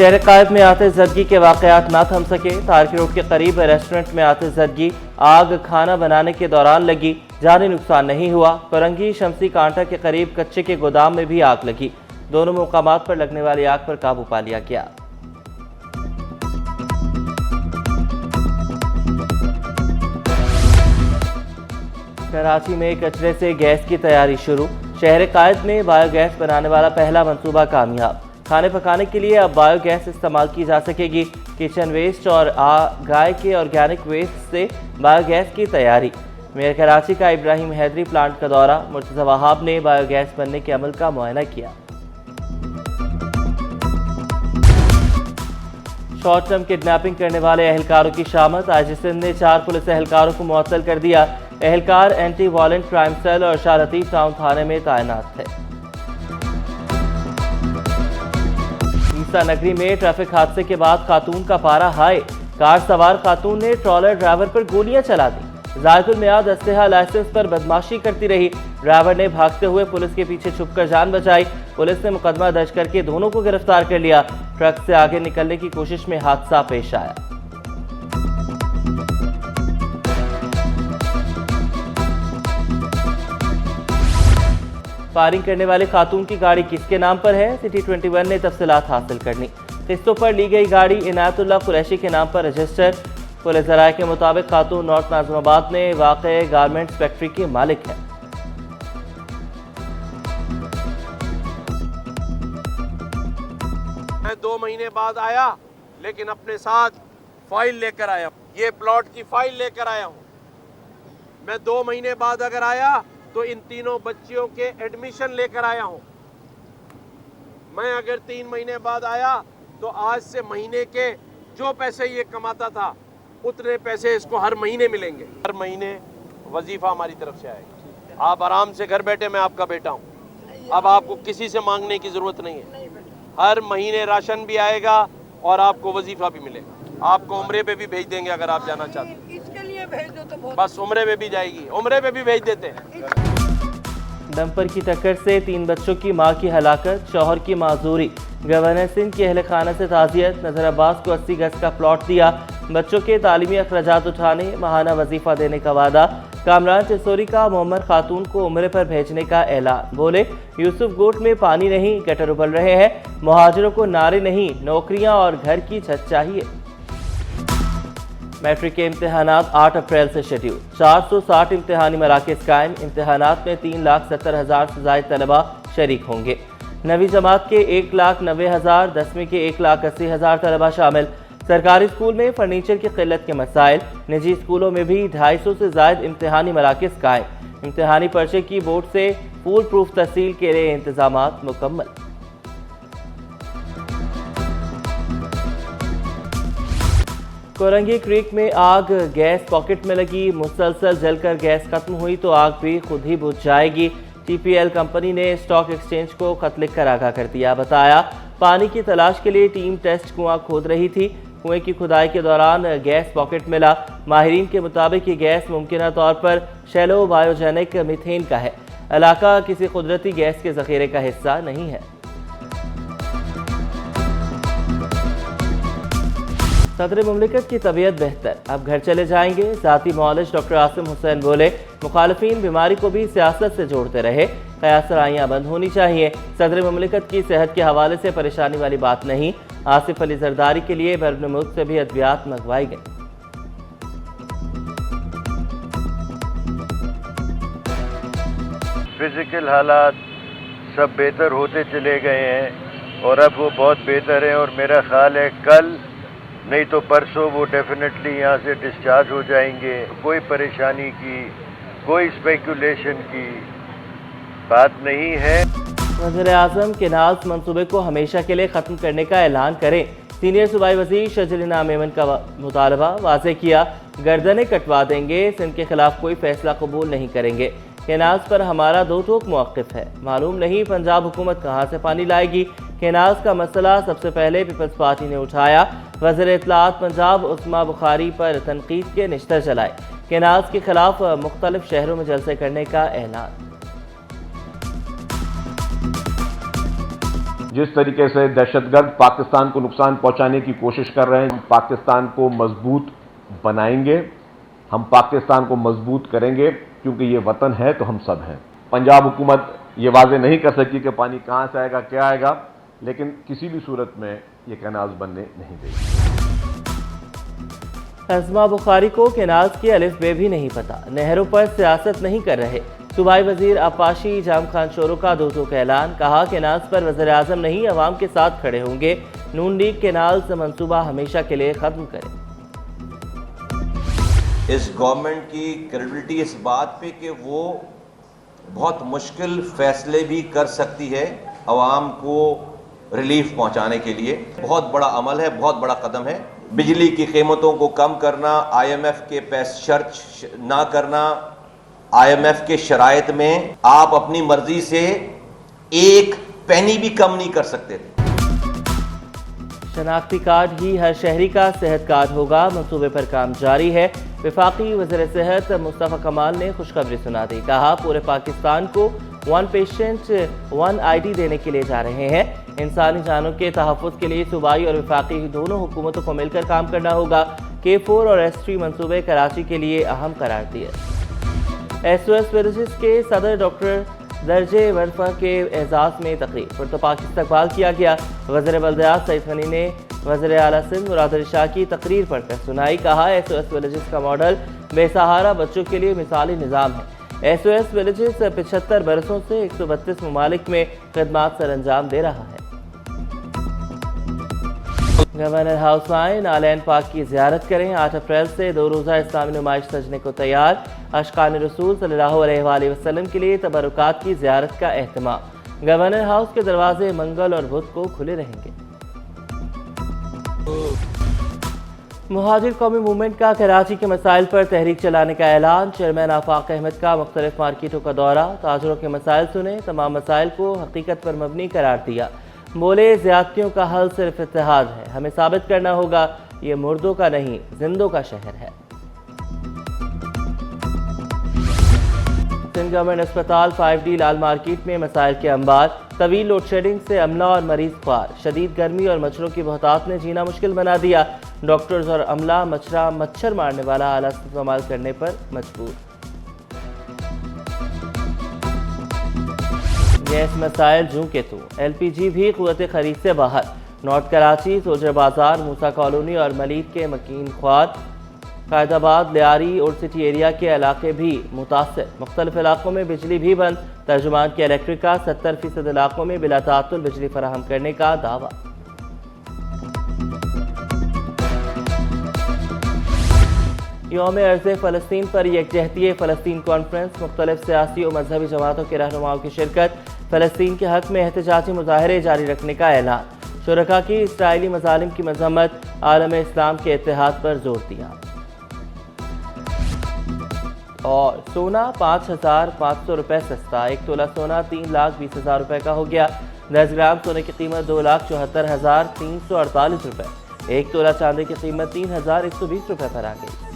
शहर कायद में आतिशज़दगी के वाक़यात न थम सके। तारकी रोड के करीब रेस्टोरेंट में आतिशज़दगी, आग खाना बनाने के दौरान लगी, जानी नुकसान नहीं हुआ। फरंगी शमसी कांटा के करीब कच्चे के गोदाम में भी आग लगी। दोनों मुकामात पर लगने वाली आग पर काबू पा लिया गया। कराची में कचरे से गैस की तैयारी शुरू। शहर कायद में बायोगैस बनाने वाला पहला मंसूबा कामयाब। खाने पकाने के लिए अब बायोगैस इस्तेमाल की जा सकेगी। किचन वेस्ट और गाय के ऑर्गेनिक वेस्ट से बायोगैस की तैयारी। मेयर कराची का इब्राहिम हैदरी प्लांट का दौरा। मुर्तज़ा वहाब ने बायोगैस बनने के अमल का मुआयना किया। शॉर्ट टर्म किडनैपिंग करने वाले एहलकारों की शामत। आज सिंध ने 4 पुलिस एहलकारों को मुअत्तल कर दिया। एहलकार एंटी वायलेंट क्राइम सेल और शाह लतीफ टाउन थाने में तैनात थे। ईसा नगरी में ट्रैफिक हादसे के बाद खातून का पारा हाई। कार सवार खातून ने ट्रॉलर ड्राइवर पर गोलियां चला दी। जायतुल मियाद अस्तेहा लाइसेंस पर बदमाशी करती रही। ड्राइवर ने भागते हुए पुलिस के पीछे छुपकर जान बचाई। पुलिस ने मुकदमा दर्ज करके दोनों को गिरफ्तार कर लिया। ट्रक से आगे निकलने की कोशिश में हादसा पेश आया। फायरिंग करने वाले खातून की गाड़ी किसके नाम पर है? सिटी 21 ने तफसीलात हासिल करनी। किस्तों पर ली गई गाड़ी इनायतुल्लाह कुरैशी के नाम पर रजिस्टर। पुलिस ज़राए के मुताबिक खातून नॉर्थ नाज़िमाबाद में वाक़े गारमेंट्स फैक्ट्री की मालिक है। मैं 2 महीने बाद आया, लेकिन अपने साथ फाइल लेकर आया। ये प्लॉट की फाइल लेकर आया हूँ। मैं 2 महीने बाद अगर आया तो इन तीनों बच्चियों के एडमिशन लेकर आया हूँ। मैं अगर 3 महीने बाद आया तो आज से महीने के जो पैसे ये कमाता था उतने पैसे इसको हर महीने मिलेंगे। हर महीने वजीफा हमारी तरफ से आएगा। आप आराम से घर बैठे, मैं आपका बेटा हूँ। अब आपको किसी से मांगने की जरूरत नहीं है। हर महीने राशन भी आएगा और आपको वजीफा भी मिलेगा। आपको उम्रे पे भी भेज देंगे अगर आप जाना चाहते हैं। इसके लिए भेज दो तो बहुत। बस उम्रे पे भी जाएगी, उम्रे पे भी भेज देते हैं। डंपर की टक्कर से 3 बच्चों की मां की हलाकत, शौहर की माजूरी। गवर्नर सिंध के अहल खाना से ताज़ियत। नजर अब्बास को 80 गज का प्लॉट दिया। बच्चों के तालीमी अखराजात उठाने, माहाना वजीफा देने का वादा। कामरान चिसोरी का मोहम्मद खातून को उम्रे पर भेजने का ऐलान। बोले यूसुफ गोट में पानी नहीं, गटर उबल रहे हैं। मुहाजिरों को नारे नहीं, नौकरियां और घर की छत चाहिए। मैट्रिक के इम्तहानात 8 अप्रैल से शेड्यूल। 460 इम्तहानी मराकज़ कायम। इम्तहानात में 3,70,000 से ज़ायद तलबा शरीक होंगे। 9वीं जमात के 1,90,000, 10वीं के 1,80,000 तलबा शामिल। सरकारी स्कूल में फर्नीचर की किल्लत के मसाइल। निजी स्कूलों में भी 250 से ज़ायद इम्तहानी मराकज़ कायम। इम्तहानी पर्चे की बोर्ड से फूल प्रूफ तहसील के लिए इंतजामात मुकम्मल। कोरंगी क्रीक में आग, गैस पॉकेट में लगी। मुसलसल जलकर गैस खत्म हुई तो आग भी खुद ही बुझ जाएगी। टीपीएल कंपनी ने स्टॉक एक्सचेंज को खत लिखकर आगाह कर दिया। बताया पानी की तलाश के लिए टीम टेस्ट कुआं खोद रही थी। कुएं की खुदाई के दौरान गैस पॉकेट मिला। माहिरीन के मुताबिक ये गैस मुमकिन तौर पर शैलो बायोजेनिक मीथेन का है। इलाका किसी कुदरती गैस के जखीरे का हिस्सा नहीं है। सदर मुमलिकत की तबीयत बेहतर, अब घर चले जाएंगे। ज़ाती मौलज डॉक्टर आसिम हुसैन बोले मुखालिफिन बीमारी को भी सियासत से जोड़ते रहे। कयासराइयाँ बंद होनी चाहिए। सदर मुमलिकत की सेहत के हवाले से परेशानी वाली बात नहीं। आसिफ अली जरदारी के लिए बैरून मुल्क से भी अद्वियात मंगवाई गई। फिजिकल हालात सब बेहतर होते चले गए हैं और अब वो बहुत बेहतर हैं और मेरा ख्याल है कल नहीं तो परसों वो डेफिनेटली यहाँ से डिस्चार्ज हो जाएंगे। कोई परेशानी की, कोई स्पेकुलेशन की बात नहीं है। वज़ीर-ए-आज़म केनाल्स मंसूबे को हमेशा के लिए ख़त्म करने का ऐलान करें। सीनियर सूबाई वज़ीर शजलिना मेमन का मुतालबा वाज़ेह किया। गर्दनें कटवा देंगे, सिंध के खिलाफ कोई फैसला कबूल नहीं करेंगे। केनाल्स पर हमारा 2 टोक मौक़िफ़ है। मालूम नहीं पंजाब हुकूमत कहाँ से पानी लाएगी। केनाल्स का मसला सबसे पहले पीपल्स पार्टी ने उठाया। वज़ीर इत्तलाआत पंजाब उस्मा बुखारी पर तनकीद के निश्तर चलाए। केनाल्स के खिलाफ मुख्तलिफ शहरों में जलसे करने का ऐलान। जिस तरीके से दहशतगर्द पाकिस्तान को नुकसान पहुंचाने की कोशिश कर रहे हैं, हम पाकिस्तान को मजबूत बनाएंगे, हम पाकिस्तान को मजबूत करेंगे, क्योंकि ये वतन है तो हम सब हैं। पंजाब हुकूमत ये वाजे नहीं कर सकी कि पानी कहां से आएगा, क्या आएगा, लेकिन किसी भी सूरत में ये कैनाल्स बनने नहीं देगी। अज़मा बुखारी को कैनाल्स की अलिफ बे भी नहीं पता, नहरों पर सियासत नहीं कर रहे। सूबाई वजीर आपाशी जाम खान शोरो का दो का ऐलान, कहा कैनाल्स पर वज़ीर आज़म नहीं अवाम के साथ खड़े होंगे। नून लीग कैनाल्स मंसूबा हमेशा के लिए ख़त्म करे। इस गवर्नमेंट की क्रेडिबिलिटी इस बात पे कि वो बहुत मुश्किल फैसले भी कर सकती है अवाम को रिलीफ पहुंचाने के लिए। बहुत बड़ा अमल है, बहुत बड़ा कदम है। बिजली की कीमतों को कम करना, IMF के पैसे शर्त ना करना, IMF के शराइत में आप अपनी मर्जी से एक पेनी भी कम नहीं कर सकते थे। शनाख्ती कार्ड ही हर शहरी का सेहत कार्ड होगा, मंसूबे पर काम जारी है। वफाकी वज़ीर सेहत मुस्तफ़ा कमाल ने खुशखबरी सुना दी, कहा पूरे पाकिस्तान को 1 पेशेंट 1 ID देने के लिए जा रहे हैं। इंसानी जानों के तहफ़्फ़ुज़ के लिए सूबाई और वफाकी दोनों हुकूमतों को मिलकर काम करना होगा। K4 और S3 मंसूबे कराची के लिए अहम करार दिए। SOS विलेजेस के सदर डॉक्टर दर्जे वरफा के एजाज़ में तकरीर पुरतपाक इस्तकबाल किया गया। वज़ीर बल्दियात सईद गनी ने वज़ीर आला सिंध मुराद अली शाह की तकरीर पढ़कर सुनाई, कहा SOS विलेजेस का मॉडल बेसहारा बच्चों के लिए मिसाली निज़ाम है। SOS विलेजेस 75 बरसों से 132 ममालिक में खिदमात सर अंजाम दे रहा है। गवर्नर हाउस आए, नालैन पाक की ज़ियारत करें। 8 अप्रैल से 2 रोज़ा इस्लामी नुमाइश सजने को तैयार। अशकान रसूल सल्लल्लाहु अलैहि वसल्लम के लिए तबरुकात की ज़ियारत का एहतमाम। गवर्नर हाउस के दरवाजे मंगल और बुध को खुले रहेंगे। मुहाजिर कौमी मूवमेंट का कराची के मसाइल पर तहरीक चलाने का ऐलान। चेयरमैन आफाक अहमद का मुख्तलिफ मार्केटों का दौरा, ताजरों के मसाइल सुने, तमाम मसाइल को हकीकत पर मबनी करार दिया। बोले ज़्यादतियों का हल सिर्फ इत्तेहाद है, हमें साबित करना होगा ये मुर्दों का नहीं जिंदों का शहर है। सिंध गवर्नमेंट अस्पताल 5D लाल मार्केट में मसाइल के अंबार। तवील लोड शेडिंग से अमला और मरीज ख्वार। शदीद गर्मी और मच्छरों की बहुतात ने जीना मुश्किल बना दिया। डॉक्टर्स और अमला मच्छर मारने वाला आला इस्तेमाल करने पर मजबूर। गैस मसाइल जूं के तू, LPG भी क़ुव्वत खरीद से बाहर। नॉर्थ कराची, सोजर बाजार, मूसा कॉलोनी और मलीद के मकीन ख्वार। Qaidabad, Lyari, old city area के इलाके भी मुतासर। मुख्तलिफ इलाकों में बिजली भी बंद। तर्जुमान के इलेक्ट्रिक का 70% इलाकों में बिला ताअत्तुल बिजली फराहम करने का दावा। यौम अर्ज़ फ़लस्तीन पर यकजहती फ़लस्तीन कॉन्फ्रेंस। मुख्तलिफ सियासी और मजहबी जमातों के रहनुमाओं की शिरकत। फ़लस्तीन के हक़ में एहतजाजी मुज़ाहरे जारी रखने का ऐलान। शुरका की इसराइली मज़ालिम की मज़म्मत। आलम इस्लाम के इत्तेहाद पर जोर दिया। और सोना 5,500 रुपये सस्ता। 1 तोला सोना 3,20,000 रुपये का हो गया। 10 ग्राम सोने की कीमत 2,74,348 रुपये। 1 तोला चांदी की कीमत 3,120 रुपये पर आ गई।